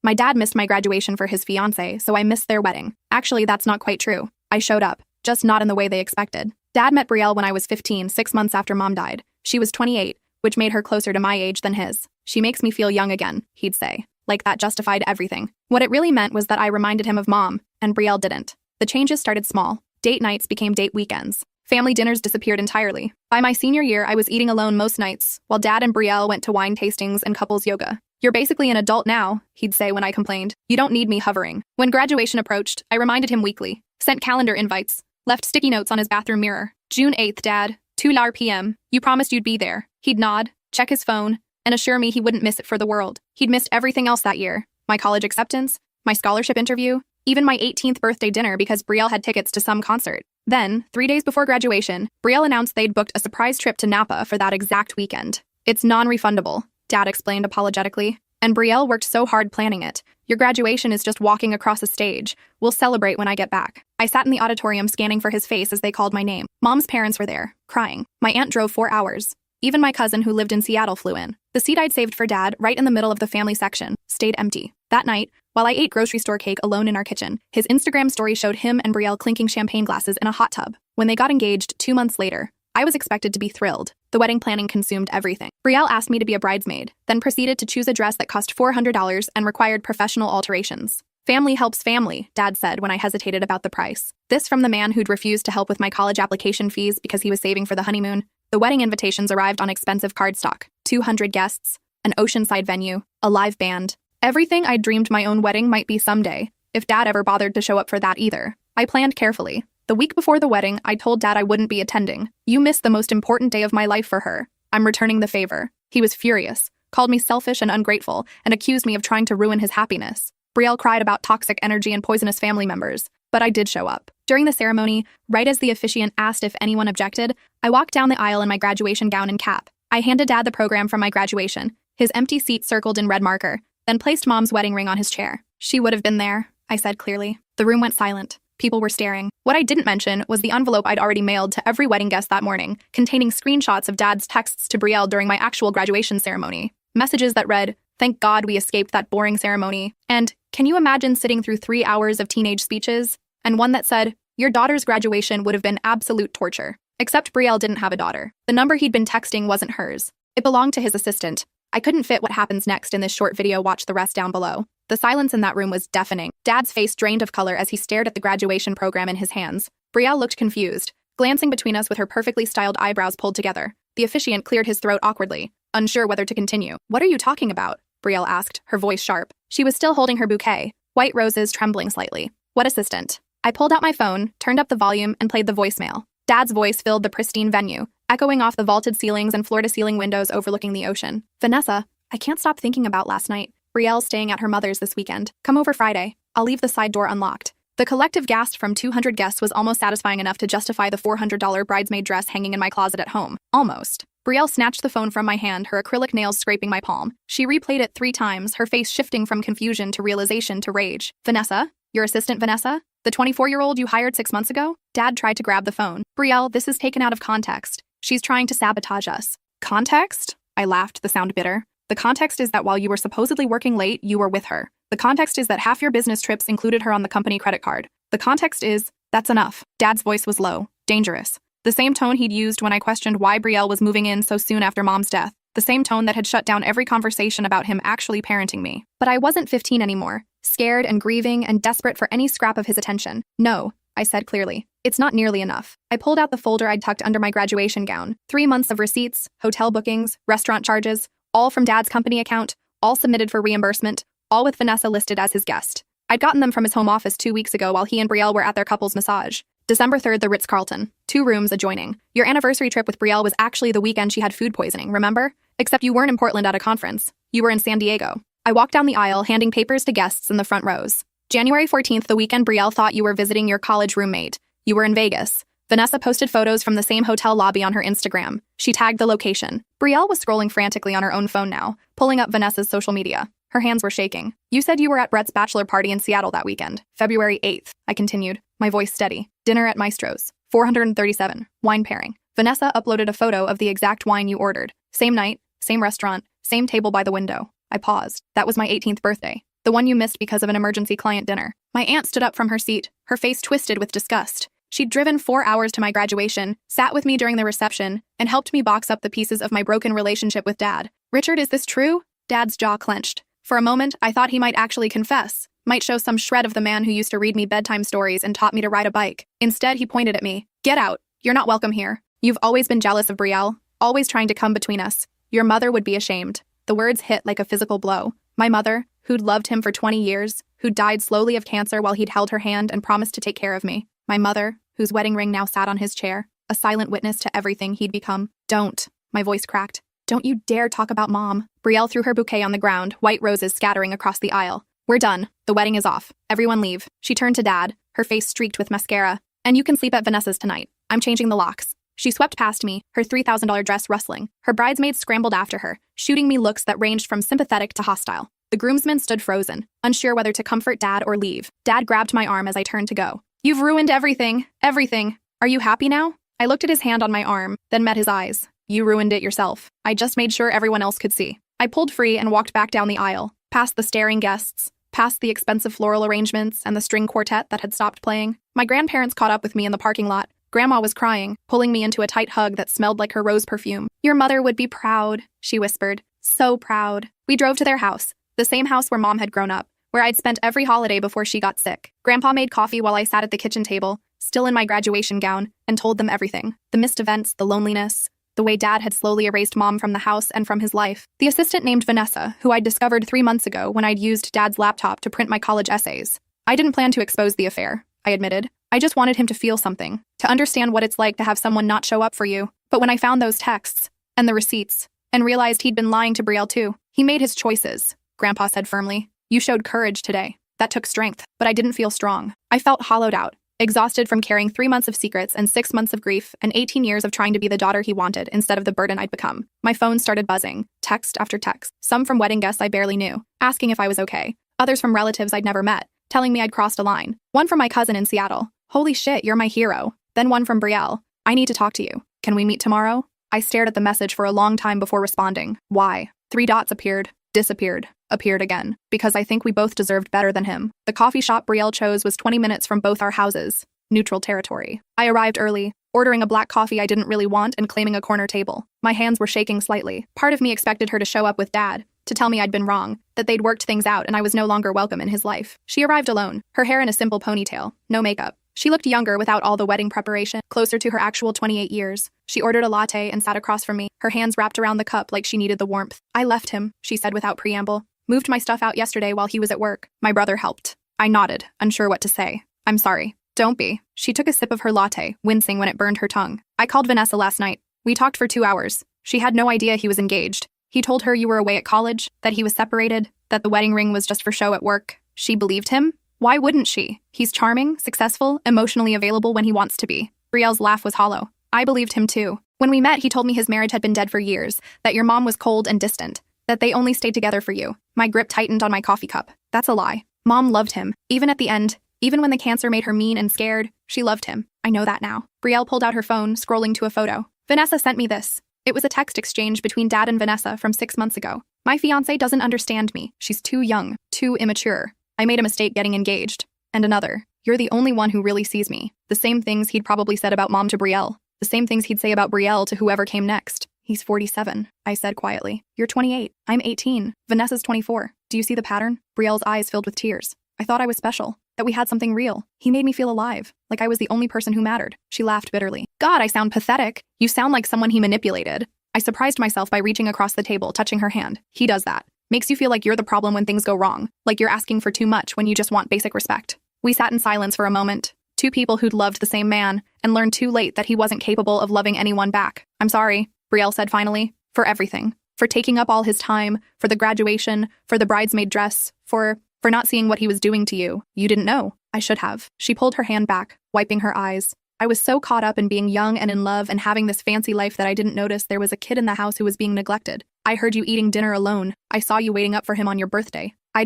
My dad missed my graduation for his fiancée, so I missed their wedding. Actually, that's not quite true. I showed up, just not in the way they expected. Dad met Betrayal when I was 15, 6 months after Mom died. She was 28, which made her closer to my age than his. She makes me feel young again, he'd say. Like that justified everything. What it really meant was that I reminded him of Mom, and Betrayal didn't. The changes started small. Date nights became date weekends. Family dinners disappeared entirely. By my senior year, I was eating alone most nights, while Dad and Betrayal went to wine tastings and couples yoga. You're basically an adult now, he'd say when I complained. You don't need me hovering. When graduation approached, I reminded him weekly, sent calendar invites, left sticky notes on his bathroom mirror. June 8th, Dad, 2:00 p.m. You promised you'd be there. He'd nod, check his phone, and assure me he wouldn't miss it for the world. He'd missed everything else that year. My college acceptance, my scholarship interview, even my 18th birthday dinner because Betrayal had tickets to some concert. Then, 3 days before graduation, Betrayal announced they'd booked a surprise trip to Napa for that exact weekend. It's non-refundable, Dad explained apologetically. And Betrayal worked so hard planning it. Your graduation is just walking across a stage. We'll celebrate when I get back. I sat in the auditorium scanning for his face as they called my name. Mom's parents were there, crying. My aunt drove 4 hours. Even my cousin who lived in Seattle flew in. The seat I'd saved for Dad, right in the middle of the family section, stayed empty. That night, while I ate grocery store cake alone in our kitchen, his Instagram story showed him and Betrayal clinking champagne glasses in a hot tub. When they got engaged 2 months later, I was expected to be thrilled. The wedding planning consumed everything. Betrayal asked me to be a bridesmaid, then proceeded to choose a dress that cost $400 and required professional alterations. Family helps family, Dad said when I hesitated about the price. This from the man who'd refused to help with my college application fees because he was saving for the honeymoon. The wedding invitations arrived on expensive cardstock. 200 guests, an oceanside venue, a live band. Everything I'd dreamed my own wedding might be someday, if Dad ever bothered to show up for that either. I planned carefully. The week before the wedding, I told Dad I wouldn't be attending. You missed the most important day of my life for her. I'm returning the favor. He was furious, called me selfish and ungrateful, and accused me of trying to ruin his happiness. Betrayal cried about toxic energy and poisonous family members, but I did show up. During the ceremony, right as the officiant asked if anyone objected, I walked down the aisle in my graduation gown and cap. I handed Dad the program from my graduation, his empty seat circled in red marker, then placed Mom's wedding ring on his chair. She would have been there, I said clearly. The room went silent. People were staring. What I didn't mention was the envelope I'd already mailed to every wedding guest that morning, containing screenshots of Dad's texts to Betrayal during my actual graduation ceremony. Messages that read, "Thank God we escaped that boring ceremony," and "Can you imagine sitting through 3 hours of teenage speeches?" And one that said, "Your daughter's graduation would have been absolute torture." Except Betrayal didn't have a daughter. The number he'd been texting wasn't hers. It belonged to his assistant. I couldn't fit what happens next in this short video. Watch the rest down below. The silence in that room was deafening. Dad's face drained of color as he stared at the graduation program in his hands. Betrayal looked confused, glancing between us with her perfectly styled eyebrows pulled together. The officiant cleared his throat awkwardly, unsure whether to continue. "What are you talking about?" Betrayal asked, her voice sharp. She was still holding her bouquet, white roses trembling slightly. "What assistant?" I pulled out my phone, turned up the volume, and played the voicemail. Dad's voice filled the pristine venue, echoing off the vaulted ceilings and floor-to-ceiling windows overlooking the ocean. "Vanessa, I can't stop thinking about last night. Betrayal's staying at her mother's this weekend. Come over Friday. I'll leave the side door unlocked." The collective gasp from 200 guests was almost satisfying enough to justify the $400 bridesmaid dress hanging in my closet at home. Almost. Betrayal snatched the phone from my hand, her acrylic nails scraping my palm. She replayed it 3 times, her face shifting from confusion to realization to rage. "Vanessa? Your assistant Vanessa? The 24-year-old you hired 6 months ago?" Dad tried to grab the phone. "Betrayal, this is taken out of context. She's trying to sabotage us." "Context?" I laughed, the sound bitter. "The context is that while you were supposedly working late, you were with her. The context is that half your business trips included her on the company credit card. The context is, that's enough." Dad's voice was low, dangerous. The same tone he'd used when I questioned why Betrayal was moving in so soon after Mom's death. The same tone that had shut down every conversation about him actually parenting me. But I wasn't 15 anymore, scared and grieving and desperate for any scrap of his attention. "No," I said clearly. "It's not nearly enough." I pulled out the folder I'd tucked under my graduation gown. 3 months of receipts, hotel bookings, restaurant charges, all from Dad's company account, all submitted for reimbursement, all with Vanessa listed as his guest. I'd gotten them from his home office 2 weeks ago while he and Betrayal were at their couple's massage. December 3rd, the Ritz-Carlton. 2 rooms adjoining. Your anniversary trip with Betrayal was actually the weekend she had food poisoning, remember? Except you weren't in Portland at a conference. You were in San Diego. I walked down the aisle, handing papers to guests in the front rows. January 14th, the weekend Betrayal thought you were visiting your college roommate. You were in Vegas. Vanessa posted photos from the same hotel lobby on her Instagram. She tagged the location. Betrayal was scrolling frantically on her own phone now, pulling up Vanessa's social media. Her hands were shaking. "You said you were at Brett's bachelor party in Seattle that weekend. February 8th, I continued, my voice steady. Dinner at Maestro's. 437. Wine pairing. Vanessa uploaded a photo of the exact wine you ordered. Same night, same restaurant, same table by the window. I paused. That was my 18th birthday. The one you missed because of an emergency client dinner. My aunt stood up from her seat, her face twisted with disgust. She'd driven 4 hours to my graduation, sat with me during the reception, and helped me box up the pieces of my broken relationship with Dad. Richard, is this true? Dad's jaw clenched. For a moment, I thought he might actually confess, might show some shred of the man who used to read me bedtime stories and taught me to ride a bike. Instead, he pointed at me. Get out. You're not welcome here. You've always been jealous of Betrayal, always trying to come between us. Your mother would be ashamed. The words hit like a physical blow. My mother, who'd loved him for 20 years, who'd died slowly of cancer while he'd held her hand and promised to take care of me. My mother, whose wedding ring now sat on his chair, a silent witness to everything he'd become. Don't. My voice cracked. Don't you dare talk about Mom. Betrayal threw her bouquet on the ground, white roses scattering across the aisle. We're done. The wedding is off. Everyone leave. She turned to Dad, her face streaked with mascara. And you can sleep at Vanessa's tonight. I'm changing the locks. She swept past me, her $3,000 dress rustling. Her bridesmaids scrambled after her, shooting me looks that ranged from sympathetic to hostile. The groomsmen stood frozen, unsure whether to comfort Dad or leave. Dad grabbed my arm as I turned to go. You've ruined everything. Everything. Are you happy now? I looked at his hand on my arm, then met his eyes. You ruined it yourself. I just made sure everyone else could see. I pulled free and walked back down the aisle, past the staring guests, past the expensive floral arrangements and the string quartet that had stopped playing. My grandparents caught up with me in the parking lot. Grandma was crying, pulling me into a tight hug that smelled like her rose perfume. Your mother would be proud, she whispered. So proud. We drove to their house, the same house where Mom had grown up, where I'd spent every holiday before she got sick. Grandpa made coffee while I sat at the kitchen table, still in my graduation gown, and told them everything. The missed events, the loneliness, the way Dad had slowly erased Mom from the house and from his life. The assistant named Vanessa, who I'd discovered 3 months ago when I'd used Dad's laptop to print my college essays. I didn't plan to expose the affair, I admitted. I just wanted him to feel something, to understand what it's like to have someone not show up for you. But when I found those texts, and the receipts, and realized he'd been lying to Betrayal too, he made his choices, Grandpa said firmly. You showed courage today. That took strength, but I didn't feel strong. I felt hollowed out, exhausted from carrying 3 months of secrets and 6 months of grief and 18 years of trying to be the daughter he wanted instead of the burden I'd become. My phone started buzzing, text after text, some from wedding guests I barely knew, asking if I was okay, others from relatives I'd never met, telling me I'd crossed a line, one from my cousin in Seattle. Holy shit, you're my hero. Then one from Betrayal. I need to talk to you. Can we meet tomorrow? I stared at the message for a long time before responding. Why? 3 dots appeared, disappeared, appeared again. Because I think we both deserved better than him. The coffee shop Betrayal chose was 20 minutes from both our houses. Neutral territory. I arrived early, ordering a black coffee I didn't really want and claiming a corner table. My hands were shaking slightly. Part of me expected her to show up with Dad, to tell me I'd been wrong, that they'd worked things out and I was no longer welcome in his life. She arrived alone, her hair in a simple ponytail, no makeup. She looked younger without all the wedding preparation, closer to her actual 28 years. She ordered a latte and sat across from me, her hands wrapped around the cup like she needed the warmth. I left him, she said without preamble. Moved my stuff out yesterday while he was at work. My brother helped. I nodded, unsure what to say. I'm sorry. Don't be. She took a sip of her latte, wincing when it burned her tongue. I called Vanessa last night. We talked for 2 hours. She had no idea he was engaged. He told her you were away at college, that he was separated, that the wedding ring was just for show at work. She believed him? Why wouldn't she? He's charming, successful, emotionally available when he wants to be. Betrayal's laugh was hollow. I believed him too. When we met, he told me his marriage had been dead for years, that your mom was cold and distant, that they only stayed together for you. My grip tightened on my coffee cup. That's a lie. Mom loved him. Even at the end, even when the cancer made her mean and scared, she loved him. I know that now. Betrayal pulled out her phone, scrolling to a photo. Vanessa sent me this. It was a text exchange between Dad and Vanessa from 6 months ago. My fiancée doesn't understand me. She's too young, too immature. I made a mistake getting engaged. And another. You're the only one who really sees me. The same things he'd probably said about Mom to Betrayal. The same things he'd say about Betrayal to whoever came next. He's 47, I said quietly. You're 28. I'm 18. Vanessa's 24. Do you see the pattern? Betrayal's eyes filled with tears. I thought I was special. That we had something real. He made me feel alive. Like I was the only person who mattered. She laughed bitterly. God, I sound pathetic. You sound like someone he manipulated. I surprised myself by reaching across the table, touching her hand. He does that. Makes you feel like you're the problem when things go wrong. Like you're asking for too much when you just want basic respect. We sat in silence for a moment. 2 people who'd loved the same man and learned too late that he wasn't capable of loving anyone back. I'm sorry, Betrayal said finally. For everything. For taking up all his time, for the graduation, for the bridesmaid dress, for not seeing what he was doing to you. You didn't know. I should have. She pulled her hand back, wiping her eyes. I was so caught up in being young and in love and having this fancy life that I didn't notice there was a kid in the house who was being neglected. I heard you eating dinner alone. I saw you waiting up for him on your birthday. I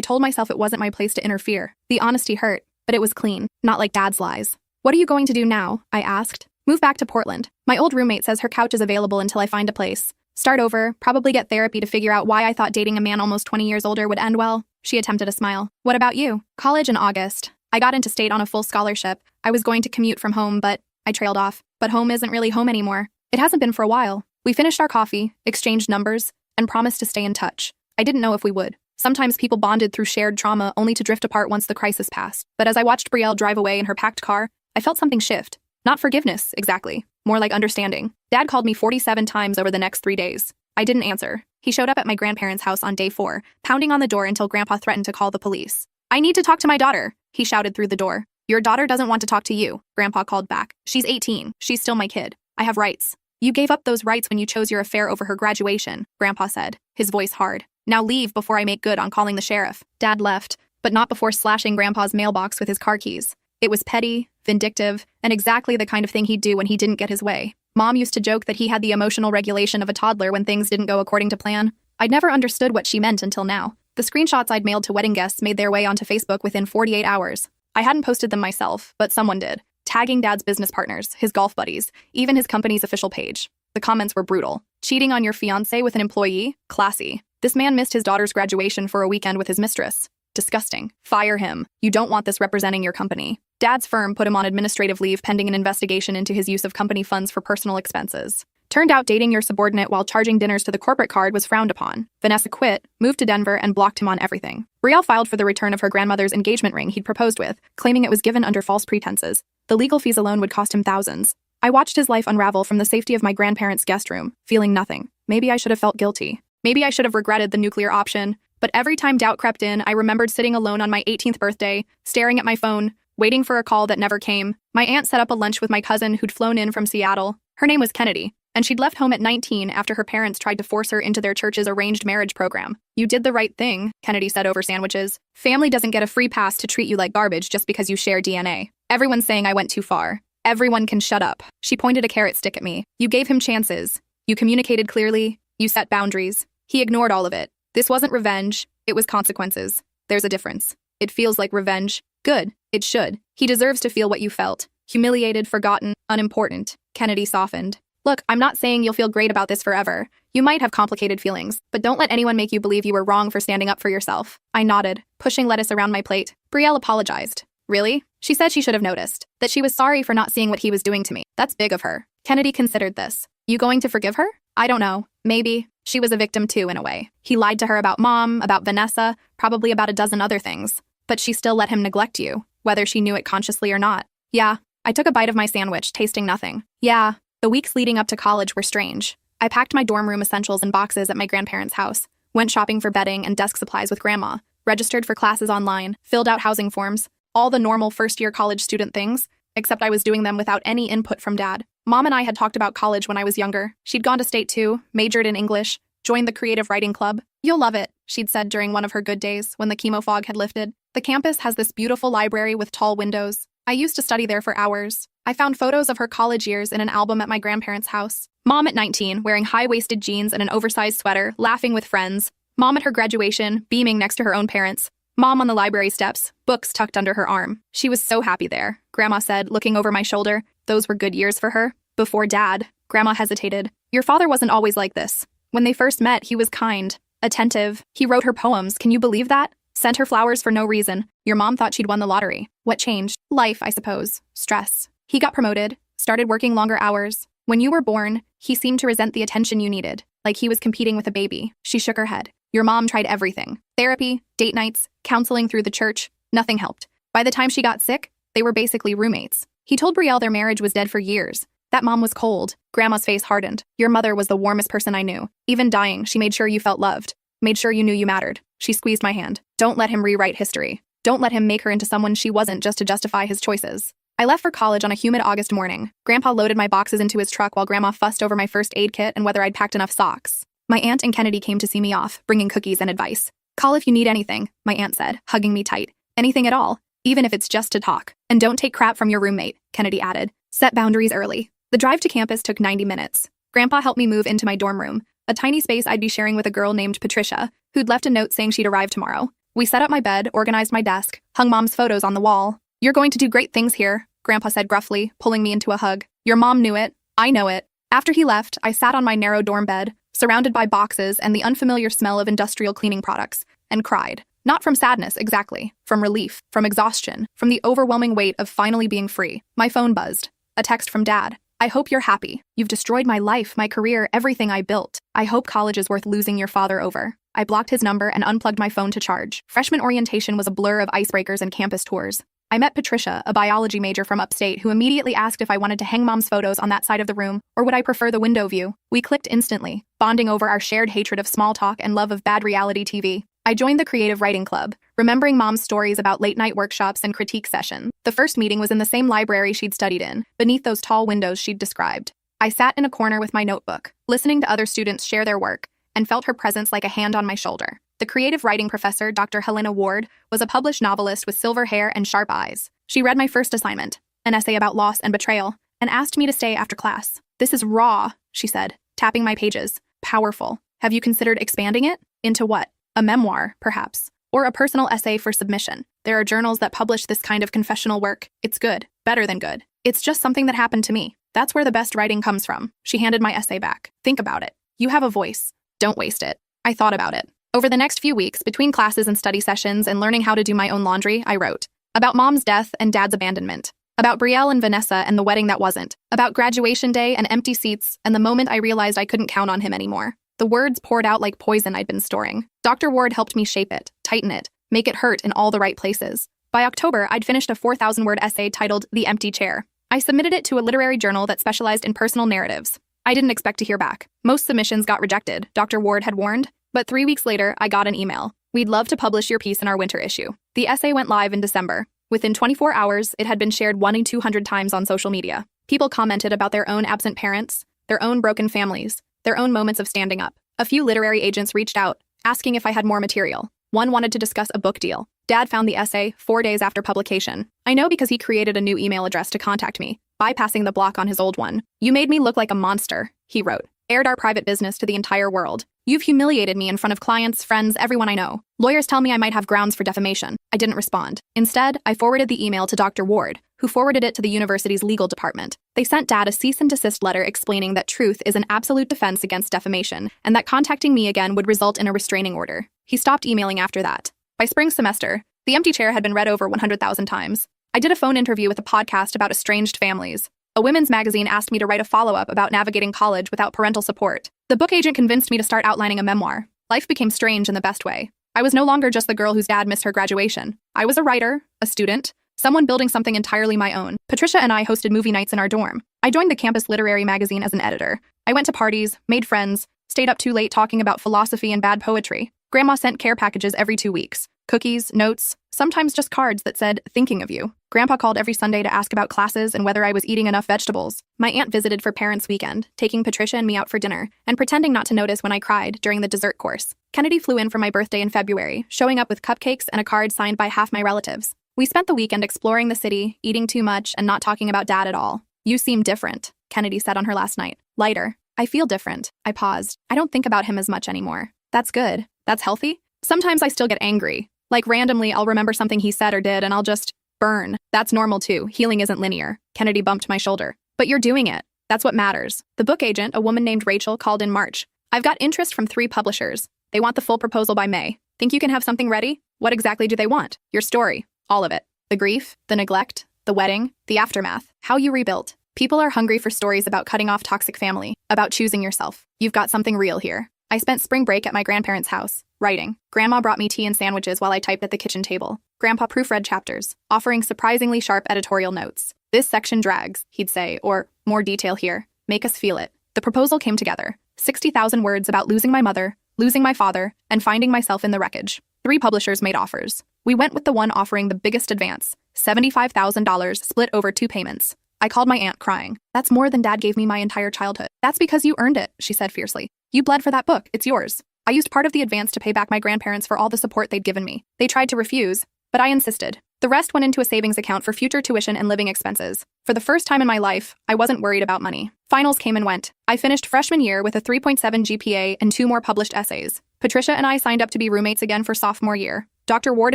told myself it wasn't my place to interfere. The honesty hurt, but it was clean, not like Dad's lies. What are you going to do now? I asked. Move back to Portland. My old roommate says her couch is available until I find a place. Start over, probably get therapy to figure out why I thought dating a man almost 20 years older would end well. She attempted a smile. What about you? College in August. I got into state on a full scholarship. I was going to commute from home, but I trailed off. But home isn't really home anymore. It hasn't been for a while. We finished our coffee, exchanged numbers, and promised to stay in touch. I didn't know if we would. Sometimes people bonded through shared trauma only to drift apart once the crisis passed. But as I watched Betrayal drive away in her packed car, I felt something shift. Not forgiveness, exactly. More like understanding. Dad called me 47 times over the next 3 days. I didn't answer. He showed up at my grandparents' house on day 4, pounding on the door until Grandpa threatened to call the police. I need to talk to my daughter, he shouted through the door. Your daughter doesn't want to talk to you, Grandpa called back. She's 18. She's still my kid. I have rights. You gave up those rights when you chose your affair over her graduation, Grandpa said, his voice hard. Now leave before I make good on calling the sheriff. Dad left, but not before slashing Grandpa's mailbox with his car keys. It was petty, vindictive, and exactly the kind of thing he'd do when he didn't get his way. Mom used to joke that he had the emotional regulation of a toddler when things didn't go according to plan. I'd never understood what she meant until now. The screenshots I'd mailed to wedding guests made their way onto Facebook within 48 hours. I hadn't posted them myself, but someone did, tagging Dad's business partners, his golf buddies, even his company's official page. The comments were brutal. Cheating on your fiancé with an employee? Classy. This man missed his daughter's graduation for a weekend with his mistress. Disgusting. Fire him. You don't want this representing your company. Dad's firm put him on administrative leave pending an investigation into his use of company funds for personal expenses. Turned out dating your subordinate while charging dinners to the corporate card was frowned upon. Vanessa quit, moved to Denver, and blocked him on everything. Betrayal filed for the return of her grandmother's engagement ring he'd proposed with, claiming it was given under false pretenses. The legal fees alone would cost him thousands. I watched his life unravel from the safety of my grandparents' guest room, feeling nothing. Maybe I should have felt guilty. Maybe I should have regretted the nuclear option. But every time doubt crept in, I remembered sitting alone on my 18th birthday, staring at my phone, waiting for a call that never came. My aunt set up a lunch with my cousin who'd flown in from Seattle. Her name was Kennedy, and she'd left home at 19 after her parents tried to force her into their church's arranged marriage program. You did the right thing, Kennedy said over sandwiches. Family doesn't get a free pass to treat you like garbage just because you share DNA. Everyone's saying I went too far. Everyone can shut up. She pointed a carrot stick at me. You gave him chances. You communicated clearly. You set boundaries. He ignored all of it. This wasn't revenge. It was consequences. There's a difference. It feels like revenge. Good. It should. He deserves to feel what you felt. Humiliated, forgotten, unimportant. Kennedy softened. Look, I'm not saying you'll feel great about this forever. You might have complicated feelings, but don't let anyone make you believe you were wrong for standing up for yourself. I nodded, pushing lettuce around my plate. Betrayal apologized. Really? She said she should have noticed. That she was sorry for not seeing what he was doing to me. That's big of her. Kennedy considered this. You going to forgive her? I don't know. Maybe. She was a victim too, in a way. He lied to her about Mom, about Vanessa, probably about a dozen other things. But she still let him neglect you, whether she knew it consciously or not. Yeah. I took a bite of my sandwich, tasting nothing. Yeah. The weeks leading up to college were strange. I packed my dorm room essentials in boxes at my grandparents' house, went shopping for bedding and desk supplies with Grandma, registered for classes online, filled out housing forms, all the normal first-year college student things, except I was doing them without any input from Dad. Mom and I had talked about college when I was younger. She'd gone to state too, majored in English, joined the creative writing club. You'll love it, she'd said during one of her good days when the chemo fog had lifted. The campus has this beautiful library with tall windows. I used to study there for hours. I found photos of her college years in an album at my grandparents' house. Mom at 19, wearing high-waisted jeans and an oversized sweater, laughing with friends. Mom at her graduation, beaming next to her own parents. Mom on the library steps, books tucked under her arm. She was so happy there, Grandma said, looking over my shoulder. Those were good years for her. Before Dad, Grandma hesitated. Your father wasn't always like this. When they first met, he was kind, attentive. He wrote her poems, can you believe that? Sent her flowers for no reason. Your mom thought she'd won the lottery. What changed? Life, I suppose. Stress. He got promoted, started working longer hours. When you were born, he seemed to resent the attention you needed, like he was competing with a baby. She shook her head. Your mom tried everything. Therapy, date nights, counseling through the church. Nothing helped. By the time she got sick, they were basically roommates. He told Betrayal their marriage was dead for years. That mom was cold. Grandma's face hardened. Your mother was the warmest person I knew. Even dying, she made sure you felt loved. Made sure you knew you mattered. She squeezed my hand. Don't let him rewrite history. Don't let him make her into someone she wasn't just to justify his choices. I left for college on a humid August morning. Grandpa loaded my boxes into his truck while Grandma fussed over my first aid kit and whether I'd packed enough socks. My aunt and Kennedy came to see me off, bringing cookies and advice. Call if you need anything, my aunt said, hugging me tight. Anything at all, even if it's just to talk. And don't take crap from your roommate, Kennedy added. Set boundaries early. The drive to campus took 90 minutes. Grandpa helped me move into my dorm room, a tiny space I'd be sharing with a girl named Patricia, who'd left a note saying she'd arrive tomorrow. We set up my bed, organized my desk, hung Mom's photos on the wall. You're going to do great things here, Grandpa said gruffly, pulling me into a hug. Your mom knew it. I know it. After he left, I sat on my narrow dorm bed, surrounded by boxes and the unfamiliar smell of industrial cleaning products, and cried. Not from sadness, exactly. From relief, from exhaustion, from the overwhelming weight of finally being free. My phone buzzed. A text from Dad. I hope you're happy. You've destroyed my life, my career, everything I built. I hope college is worth losing your father over. I blocked his number and unplugged my phone to charge. Freshman orientation was a blur of icebreakers and campus tours. I met Patricia, a biology major from upstate, who immediately asked if I wanted to hang Mom's photos on that side of the room, or would I prefer the window view. We clicked instantly, bonding over our shared hatred of small talk and love of bad reality TV. I joined the creative writing club, remembering Mom's stories about late-night workshops and critique sessions. The first meeting was in the same library she'd studied in, beneath those tall windows she'd described. I sat in a corner with my notebook, listening to other students share their work, and felt her presence like a hand on my shoulder. The creative writing professor, Dr. Helena Ward, was a published novelist with silver hair and sharp eyes. She read my first assignment, an essay about loss and betrayal, and asked me to stay after class. This is raw, she said, tapping my pages. Powerful. Have you considered expanding it? Into what? A memoir, perhaps. Or a personal essay for submission. There are journals that publish this kind of confessional work. It's good. Better than good. It's just something that happened to me. That's where the best writing comes from. She handed my essay back. Think about it. You have a voice. Don't waste it. I thought about it. Over the next few weeks, between classes and study sessions and learning how to do my own laundry, I wrote. About Mom's death and Dad's abandonment. About Brielle and Vanessa and the wedding that wasn't. About graduation day and empty seats and the moment I realized I couldn't count on him anymore. The words poured out like poison I'd been storing. Dr. Ward helped me shape it, tighten it, make it hurt in all the right places. By October, I'd finished a 4,000-word essay titled The Empty Chair. I submitted it to a literary journal that specialized in personal narratives. I didn't expect to hear back. Most submissions got rejected, Dr. Ward had warned. But 3 weeks later, I got an email. We'd love to publish your piece in our winter issue. The essay went live in December. Within 24 hours, it had been shared 1,200 times on social media. People commented about their own absent parents, their own broken families, their own moments of standing up. A few literary agents reached out, asking if I had more material. One wanted to discuss a book deal. Dad found the essay 4 days after publication. I know because he created a new email address to contact me, bypassing the block on his old one. You made me look like a monster, he wrote. Aired our private business to the entire world. You've humiliated me in front of clients, friends, everyone I know. Lawyers tell me I might have grounds for defamation. I didn't respond. Instead, I forwarded the email to Dr. Ward, who forwarded it to the university's legal department. They sent Dad a cease and desist letter explaining that truth is an absolute defense against defamation, and that contacting me again would result in a restraining order. He stopped emailing after that. By spring semester, The Empty Chair had been read over 100,000 times. I did a phone interview with a podcast about estranged families. A women's magazine asked me to write a follow-up about navigating college without parental support. The book agent convinced me to start outlining a memoir. Life became strange in the best way. I was no longer just the girl whose dad missed her graduation. I was a writer, a student, someone building something entirely my own. Patricia and I hosted movie nights in our dorm. I joined the campus literary magazine as an editor. I went to parties, made friends, stayed up too late talking about philosophy and bad poetry. Grandma sent care packages every 2 weeks. Cookies, notes, sometimes just cards that said, thinking of you. Grandpa called every Sunday to ask about classes and whether I was eating enough vegetables. My aunt visited for Parents' Weekend, taking Patricia and me out for dinner, and pretending not to notice when I cried during the dessert course. Kennedy flew in for my birthday in February, showing up with cupcakes and a card signed by half my relatives. We spent the weekend exploring the city, eating too much, and not talking about Dad at all. You seem different, Kennedy said on her last night. Lighter. I feel different. I paused. I don't think about him as much anymore. That's good. That's healthy. Sometimes I still get angry. Like randomly, I'll remember something he said or did, and I'll just burn. That's normal too. Healing isn't linear. Kennedy bumped my shoulder. But you're doing it. That's what matters. The book agent, a woman named Rachel, called in March. I've got interest from 3 publishers. They want the full proposal by May. Think you can have something ready? What exactly do they want? Your story. All of it. The grief, the neglect, the wedding, the aftermath, how you rebuilt. People are hungry for stories about cutting off toxic family, about choosing yourself. You've got something real here. I spent spring break at my grandparents' house, writing. Grandma brought me tea and sandwiches while I typed at the kitchen table. Grandpa proofread chapters, offering surprisingly sharp editorial notes. This section drags, he'd say, or more detail here. Make us feel it. The proposal came together. 60,000 words about losing my mother, losing my father, and finding myself in the wreckage. 3 publishers made offers. We went with the one offering the biggest advance, $75,000 split over 2 payments. I called my aunt crying. That's more than Dad gave me my entire childhood. That's because you earned it, she said fiercely. You bled for that book. It's yours. I used part of the advance to pay back my grandparents for all the support they'd given me. They tried to refuse, but I insisted. The rest went into a savings account for future tuition and living expenses. For the first time in my life, I wasn't worried about money. Finals came and went. I finished freshman year with a 3.7 GPA and 2 more published essays. Patricia and I signed up to be roommates again for sophomore year. Dr. Ward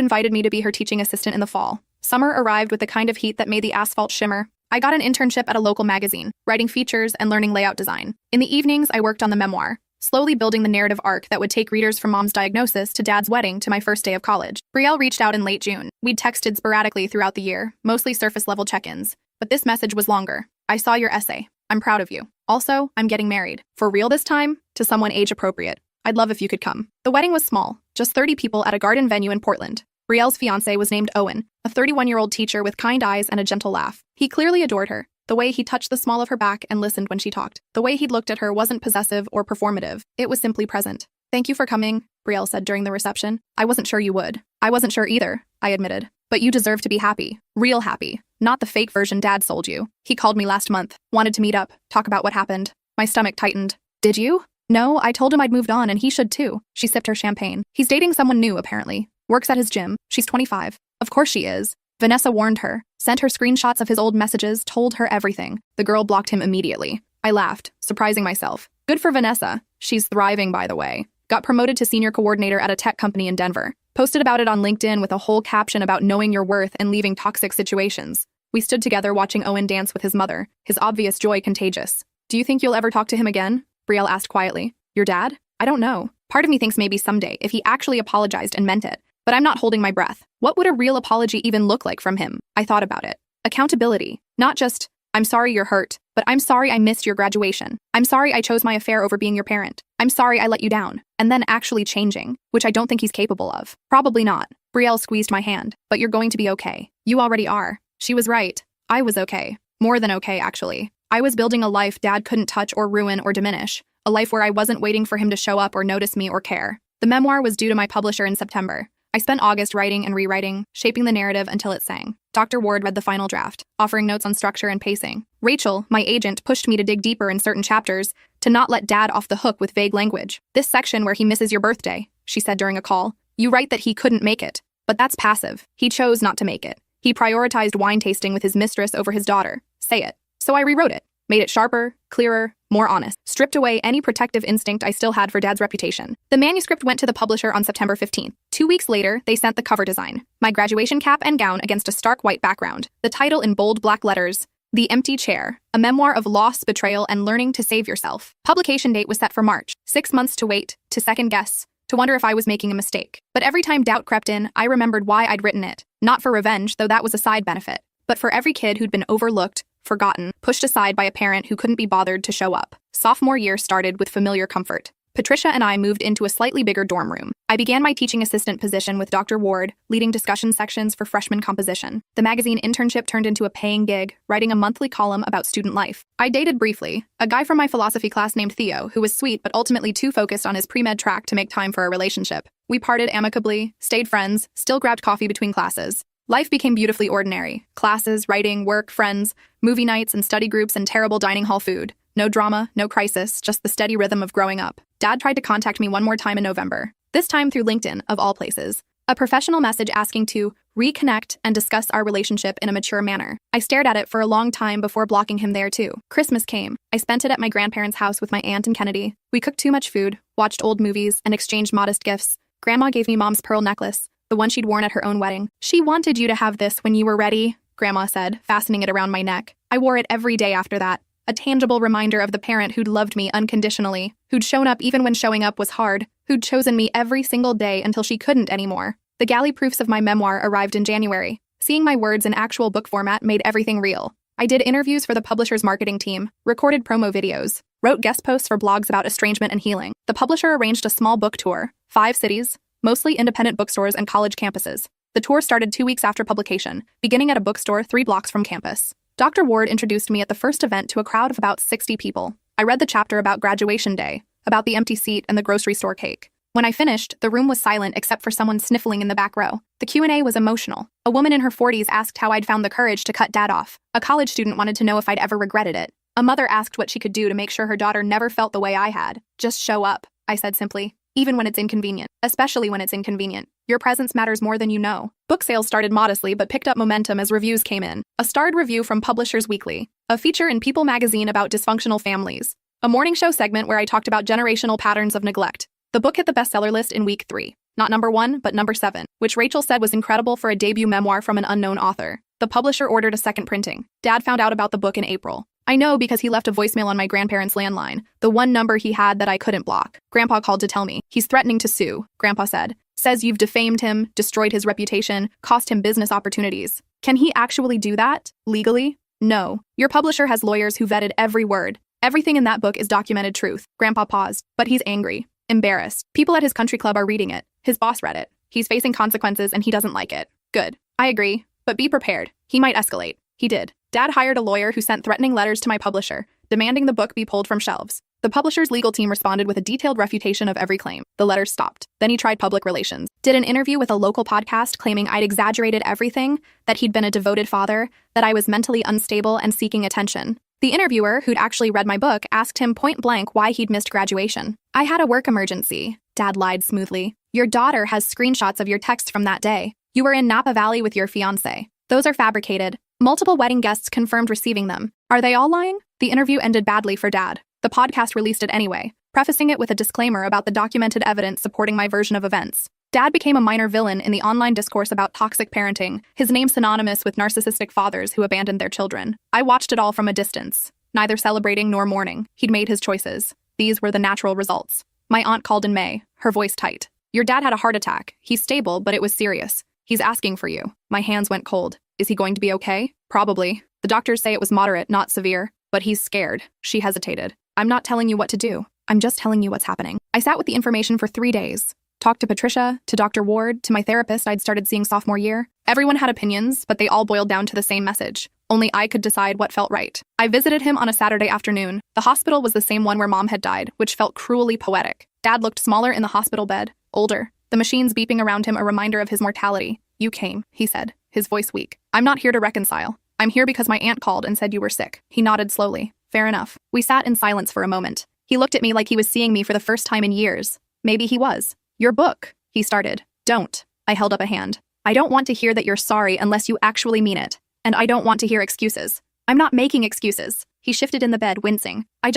invited me to be her teaching assistant in the fall. Summer arrived with the kind of heat that made the asphalt shimmer. I got an internship at a local magazine, writing features and learning layout design. In the evenings, I worked on the memoir. slowly building the narrative arc that would take readers from Mom's diagnosis to Dad's wedding to my first day of college. Betrayal reached out in late June. We'd texted sporadically throughout the year, mostly surface-level check-ins. But this message was longer. I saw your essay. I'm proud of you. Also, I'm getting married. For real this time? To someone age-appropriate. I'd love if you could come. The wedding was small, just 30 people at a garden venue in Portland. Betrayal's fiancé was named Owen, a 31-year-old teacher with kind eyes and a gentle laugh. He clearly adored her. The way he touched the small of her back and listened when she talked. The way he'd looked at her wasn't possessive or performative. It was simply present. Thank you for coming, Betrayal said during the reception. I wasn't sure you would. I wasn't sure either, I admitted. But you deserve to be happy. Real happy. Not the fake version Dad sold you. He called me last month. Wanted to meet up. Talk about what happened. My stomach tightened. Did you? No, I told him I'd moved on and he should too. She sipped her champagne. He's dating someone new, apparently. Works at his gym. She's 25. Of course she is. Vanessa warned her. Sent her screenshots of his old messages, told her everything. The girl blocked him immediately. I laughed, surprising myself. Good for Vanessa. She's thriving, by the way. Got promoted to senior coordinator at a tech company in Denver. Posted about it on LinkedIn with a whole caption about knowing your worth and leaving toxic situations. We stood together watching Owen dance with his mother, his obvious joy contagious. Do you think you'll ever talk to him again? Betrayal asked quietly. Your dad? I don't know. Part of me thinks maybe someday, if he actually apologized and meant it. But I'm not holding my breath. What would a real apology even look like from him? I thought about it. Accountability. Not just, I'm sorry you're hurt, but I'm sorry I missed your graduation. I'm sorry I chose my affair over being your parent. I'm sorry I let you down. And then actually changing, which I don't think he's capable of. Probably not. Betrayal squeezed my hand. But you're going to be okay. You already are. She was right. I was okay. More than okay, actually. I was building a life Dad couldn't touch or ruin or diminish. A life where I wasn't waiting for him to show up or notice me or care. The memoir was due to my publisher in September. I spent August writing and rewriting, shaping the narrative until it sang. Dr. Ward read the final draft, offering notes on structure and pacing. Rachel, my agent, pushed me to dig deeper in certain chapters, to not let Dad off the hook with vague language. This section where he misses your birthday, she said during a call. You write that he couldn't make it. But that's passive. He chose not to make it. He prioritized wine tasting with his mistress over his daughter. Say it. So I rewrote it. Made it sharper, clearer, more honest. Stripped away any protective instinct I still had for Dad's reputation. The manuscript went to the publisher on September 15th. 2 weeks later, they sent the cover design. My graduation cap and gown against a stark white background. The title in bold black letters. The Empty Chair. A memoir of loss, betrayal, and learning to save yourself. Publication date was set for March. 6 months to wait, to second guess, to wonder if I was making a mistake. But every time doubt crept in, I remembered why I'd written it. Not for revenge, though that was a side benefit. But for every kid who'd been overlooked, forgotten, pushed aside by a parent who couldn't be bothered to show up. Sophomore year started with familiar comfort. Patricia and I moved into a slightly bigger dorm room. I began my teaching assistant position with Dr. Ward, leading discussion sections for freshman composition. The magazine internship turned into a paying gig, writing a monthly column about student life. I dated briefly, a guy from my philosophy class named Theo, who was sweet but ultimately too focused on his pre-med track to make time for a relationship. We parted amicably, stayed friends, still grabbed coffee between classes. Life became beautifully ordinary. Classes, writing, work, friends, movie nights and study groups and terrible dining hall food. No drama, no crisis, just the steady rhythm of growing up. Dad tried to contact me one more time in November. This time through LinkedIn, of all places. A professional message asking to reconnect and discuss our relationship in a mature manner. I stared at it for a long time before blocking him there too. Christmas came. I spent it at my grandparents' house with my aunt and Kennedy. We cooked too much food, watched old movies, and exchanged modest gifts. Grandma gave me Mom's pearl necklace, the one she'd worn at her own wedding. She wanted you to have this when you were ready, Grandma said, fastening it around my neck. I wore it every day after that. A tangible reminder of the parent who'd loved me unconditionally, who'd shown up even when showing up was hard, who'd chosen me every single day until she couldn't anymore. The galley proofs of my memoir arrived in January. Seeing my words in actual book format made everything real. I did interviews for the publisher's marketing team, recorded promo videos, wrote guest posts for blogs about estrangement and healing. The publisher arranged a small book tour, 5 cities, mostly independent bookstores and college campuses. The tour started 2 weeks after publication, beginning at a bookstore 3 blocks from campus. Dr. Ward introduced me at the first event to a crowd of about 60 people. I read the chapter about graduation day, about the empty seat and the grocery store cake. When I finished, the room was silent except for someone sniffling in the back row. The Q&A was emotional. A woman in her 40s asked how I'd found the courage to cut Dad off. A college student wanted to know if I'd ever regretted it. A mother asked what she could do to make sure her daughter never felt the way I had. Just show up, I said simply. Even when it's inconvenient. Especially when it's inconvenient. Your presence matters more than you know. Book sales started modestly but picked up momentum as reviews came in. A starred review from Publishers Weekly. A feature in People magazine about dysfunctional families. A morning show segment where I talked about generational patterns of neglect. The book hit the bestseller list in week 3. Not number 1, but number 7, which Rachel said was incredible for a debut memoir from an unknown author. The publisher ordered a second printing. Dad found out about the book in April. I know because he left a voicemail on my grandparents' landline, the one number he had that I couldn't block. Grandpa called to tell me. He's threatening to sue, Grandpa said. Says you've defamed him, destroyed his reputation, cost him business opportunities. Can he actually do that? Legally? No. Your publisher has lawyers who vetted every word. Everything in that book is documented truth. Grandpa paused, but he's angry, embarrassed. People at his country club are reading it. His boss read it. He's facing consequences and he doesn't like it. Good. I agree. But be prepared. He might escalate. He did. Dad hired a lawyer who sent threatening letters to my publisher, demanding the book be pulled from shelves. The publisher's legal team responded with a detailed refutation of every claim. The letters stopped. Then he tried public relations. Did an interview with a local podcast claiming I'd exaggerated everything, that he'd been a devoted father, that I was mentally unstable and seeking attention. The interviewer, who'd actually read my book, asked him point blank why he'd missed graduation. I had a work emergency. Dad lied smoothly. Your daughter has screenshots of your texts from that day. You were in Napa Valley with your fiancé. Those are fabricated. Multiple wedding guests confirmed receiving them. Are they all lying? The interview ended badly for Dad. The podcast released it anyway, prefacing it with a disclaimer about the documented evidence supporting my version of events. Dad became a minor villain in the online discourse about toxic parenting, his name synonymous with narcissistic fathers who abandoned their children. I watched it all from a distance, neither celebrating nor mourning. He'd made his choices. These were the natural results. My aunt called in May, her voice tight. Your dad had a heart attack. He's stable, but it was serious. He's asking for you. My hands went cold. Is he going to be okay? Probably. The doctors say it was moderate, not severe, but he's scared. She hesitated. I'm not telling you what to do. I'm just telling you what's happening. I sat with the information for 3 days. Talked to Patricia, to Dr. Ward, to my therapist I'd started seeing sophomore year. Everyone had opinions, but they all boiled down to the same message. Only I could decide what felt right. I visited him on a Saturday afternoon. The hospital was the same one where Mom had died, which felt cruelly poetic. Dad looked smaller in the hospital bed, older. The machines beeping around him a reminder of his mortality. You came, he said, his voice weak. I'm not here to reconcile. I'm here because my aunt called and said you were sick. He nodded slowly. Fair enough. We sat in silence for a moment. He looked at me like he was seeing me for the first time in years. Maybe he was. Your book, he started. Don't. I held up a hand. I don't want to hear that you're sorry unless you actually mean it. And I don't want to hear excuses. I'm not making excuses. He shifted in the bed, wincing. I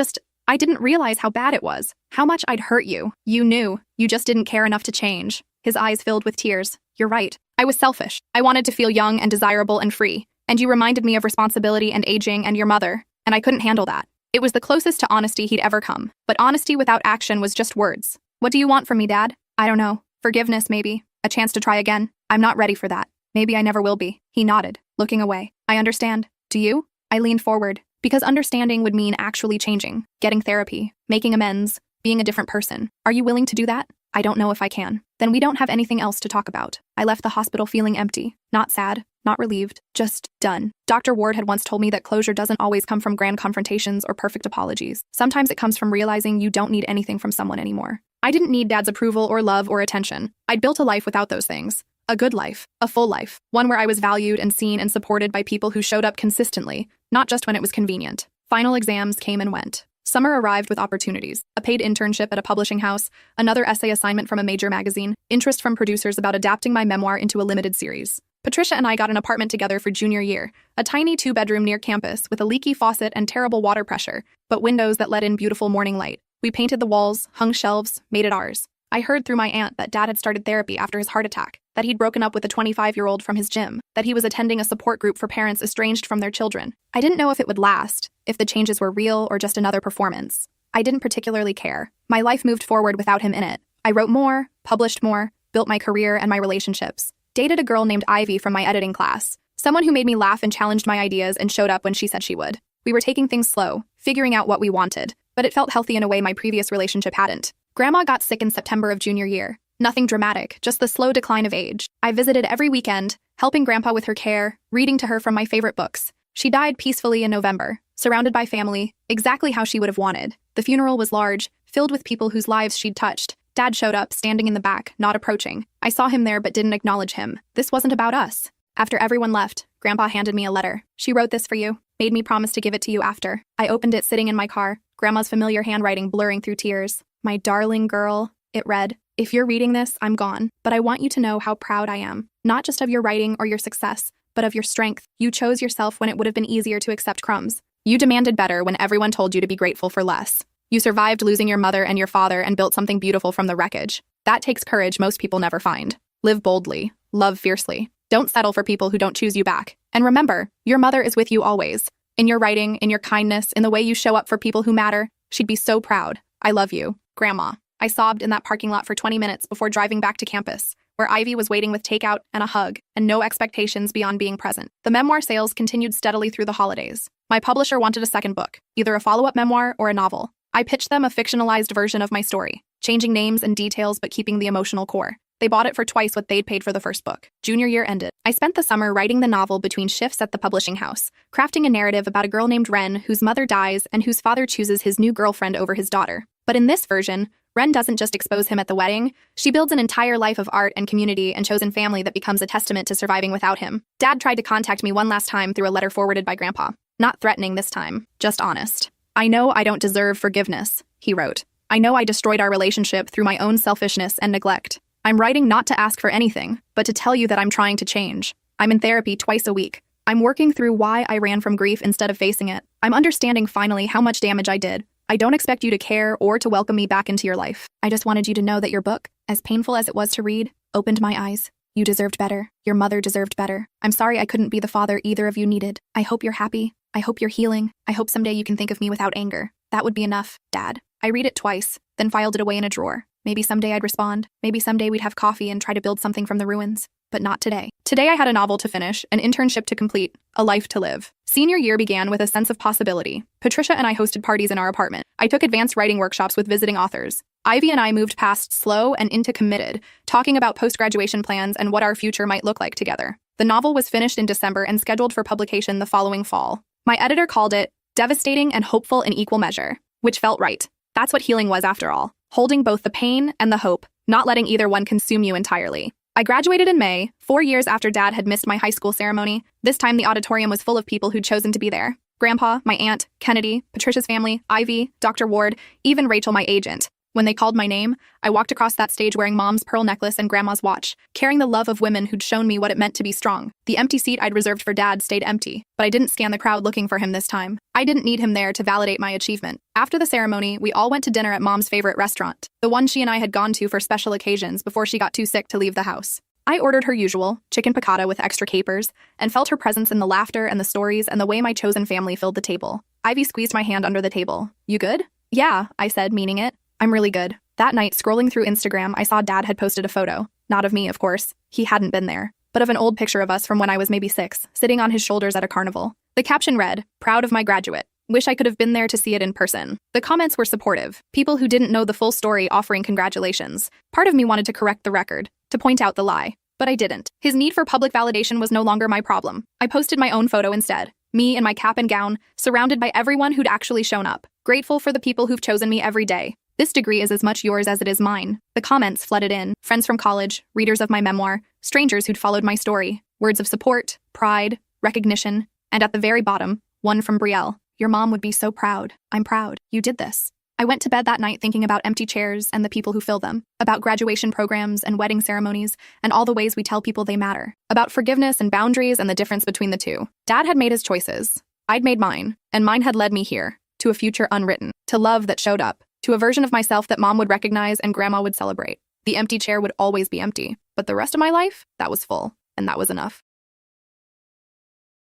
didn't realize how bad it was. How much I'd hurt you. You knew. You just didn't care enough to change. His eyes filled with tears. You're right. I was selfish. I wanted to feel young and desirable and free. And you reminded me of responsibility and aging and your mother. And I couldn't handle that. It was the closest to honesty he'd ever come. But honesty without action was just words. What do you want from me, Dad? I don't know. Forgiveness, maybe. A chance to try again. I'm not ready for that. Maybe I never will be. He nodded, looking away. I understand. Do you? I leaned forward. Because understanding would mean actually changing, getting therapy, making amends, being a different person. Are you willing to do that? I don't know if I can. Then we don't have anything else to talk about. I left the hospital feeling empty, not sad, not relieved, just done. Dr. Ward had once told me that closure doesn't always come from grand confrontations or perfect apologies. Sometimes it comes from realizing you don't need anything from someone anymore. I didn't need Dad's approval or love or attention. I'd built a life without those things. A good life, a full life, one where I was valued and seen and supported by people who showed up consistently, not just when it was convenient. Final exams came and went. Summer arrived with opportunities, a paid internship at a publishing house, another essay assignment from a major magazine, interest from producers about adapting my memoir into a limited series. Patricia and I got an apartment together for junior year, a tiny 2-bedroom near campus with a leaky faucet and terrible water pressure, but windows that let in beautiful morning light. We painted the walls, hung shelves, made it ours. I heard through my aunt that Dad had started therapy after his heart attack, that he'd broken up with a 25-year-old from his gym, that he was attending a support group for parents estranged from their children. I didn't know if it would last, if the changes were real or just another performance. I didn't particularly care. My life moved forward without him in it. I wrote more, published more, built my career and my relationships. Dated a girl named Ivy from my editing class, someone who made me laugh and challenged my ideas and showed up when she said she would. We were taking things slow, figuring out what we wanted, but it felt healthy in a way my previous relationship hadn't. Grandma got sick in September of junior year. Nothing dramatic, just the slow decline of age. I visited every weekend, helping Grandpa with her care, reading to her from my favorite books. She died peacefully in November, surrounded by family, exactly how she would have wanted. The funeral was large, filled with people whose lives she'd touched. Dad showed up, standing in the back, not approaching. I saw him there but didn't acknowledge him. This wasn't about us. After everyone left, Grandpa handed me a letter. She wrote this for you, made me promise to give it to you after. I opened it sitting in my car, Grandma's familiar handwriting blurring through tears. My darling girl, it read. If you're reading this, I'm gone, but I want you to know how proud I am, not just of your writing or your success, but of your strength. You chose yourself when it would have been easier to accept crumbs. You demanded better when everyone told you to be grateful for less. You survived losing your mother and your father and built something beautiful from the wreckage. That takes courage most people never find. Live boldly. Love fiercely. Don't settle for people who don't choose you back. And remember, your mother is with you always. In your writing, in your kindness, in the way you show up for people who matter. She'd be so proud. I love you, Grandma. I sobbed in that parking lot for 20 minutes before driving back to campus, where Ivy was waiting with takeout and a hug, and no expectations beyond being present. The memoir sales continued steadily through the holidays. My publisher wanted a second book, either a follow-up memoir or a novel. I pitched them a fictionalized version of my story, changing names and details but keeping the emotional core. They bought it for twice what they'd paid for the first book. Junior year ended. I spent the summer writing the novel between shifts at the publishing house, crafting a narrative about a girl named Ren whose mother dies and whose father chooses his new girlfriend over his daughter. But in this version, Ren doesn't just expose him at the wedding, she builds an entire life of art and community and chosen family that becomes a testament to surviving without him. Dad tried to contact me one last time through a letter forwarded by Grandpa. Not threatening this time, just honest. I know I don't deserve forgiveness, he wrote. I know I destroyed our relationship through my own selfishness and neglect. I'm writing not to ask for anything, but to tell you that I'm trying to change. I'm in therapy twice a week. I'm working through why I ran from grief instead of facing it. I'm understanding finally how much damage I did. I don't expect you to care or to welcome me back into your life. I just wanted you to know that your book, as painful as it was to read, opened my eyes. You deserved better. Your mother deserved better. I'm sorry I couldn't be the father either of you needed. I hope you're happy. I hope you're healing. I hope someday you can think of me without anger. That would be enough, Dad. I read it twice, then filed it away in a drawer. Maybe someday I'd respond. Maybe someday we'd have coffee and try to build something from the ruins. But not today. Today I had a novel to finish, an internship to complete, a life to live. Senior year began with a sense of possibility. Patricia and I hosted parties in our apartment. I took advanced writing workshops with visiting authors. Ivy and I moved past slow and into committed, talking about post-graduation plans and what our future might look like together. The novel was finished in December and scheduled for publication the following fall. My editor called it devastating and hopeful in equal measure, which felt right. That's what healing was after all. Holding both the pain and the hope, not letting either one consume you entirely. I graduated in May, 4 years after Dad had missed my high school ceremony. This time the auditorium was full of people who'd chosen to be there. Grandpa, my aunt, Kennedy, Patricia's family, Ivy, Dr. Ward, even Rachel, my agent. When they called my name, I walked across that stage wearing Mom's pearl necklace and Grandma's watch, carrying the love of women who'd shown me what it meant to be strong. The empty seat I'd reserved for Dad stayed empty, but I didn't scan the crowd looking for him this time. I didn't need him there to validate my achievement. After the ceremony, we all went to dinner at Mom's favorite restaurant, the one she and I had gone to for special occasions before she got too sick to leave the house. I ordered her usual, chicken piccata with extra capers, and felt her presence in the laughter and the stories and the way my chosen family filled the table. Ivy squeezed my hand under the table. You good? Yeah, I said, meaning it. I'm really good. That night, scrolling through Instagram, I saw Dad had posted a photo. Not of me, of course. He hadn't been there. But of an old picture of us from when I was maybe 6, sitting on his shoulders at a carnival. The caption read, "Proud of my graduate. Wish I could have been there to see it in person." The comments were supportive. People who didn't know the full story offering congratulations. Part of me wanted to correct the record, to point out the lie. But I didn't. His need for public validation was no longer my problem. I posted my own photo instead. Me in my cap and gown, surrounded by everyone who'd actually shown up. Grateful for the people who've chosen me every day. This degree is as much yours as it is mine. The comments flooded in. Friends from college, readers of my memoir, strangers who'd followed my story. Words of support, pride, recognition, and at the very bottom, one from Brielle. Your mom would be so proud. I'm proud. You did this. I went to bed that night thinking about empty chairs and the people who fill them, about graduation programs and wedding ceremonies and all the ways we tell people they matter, about forgiveness and boundaries and the difference between the two. Dad had made his choices. I'd made mine, and mine had led me here, to a future unwritten, to love that showed up, to a version of myself that Mom would recognize and Grandma would celebrate. The empty chair would always be empty, but the rest of my life, that was full, and that was enough.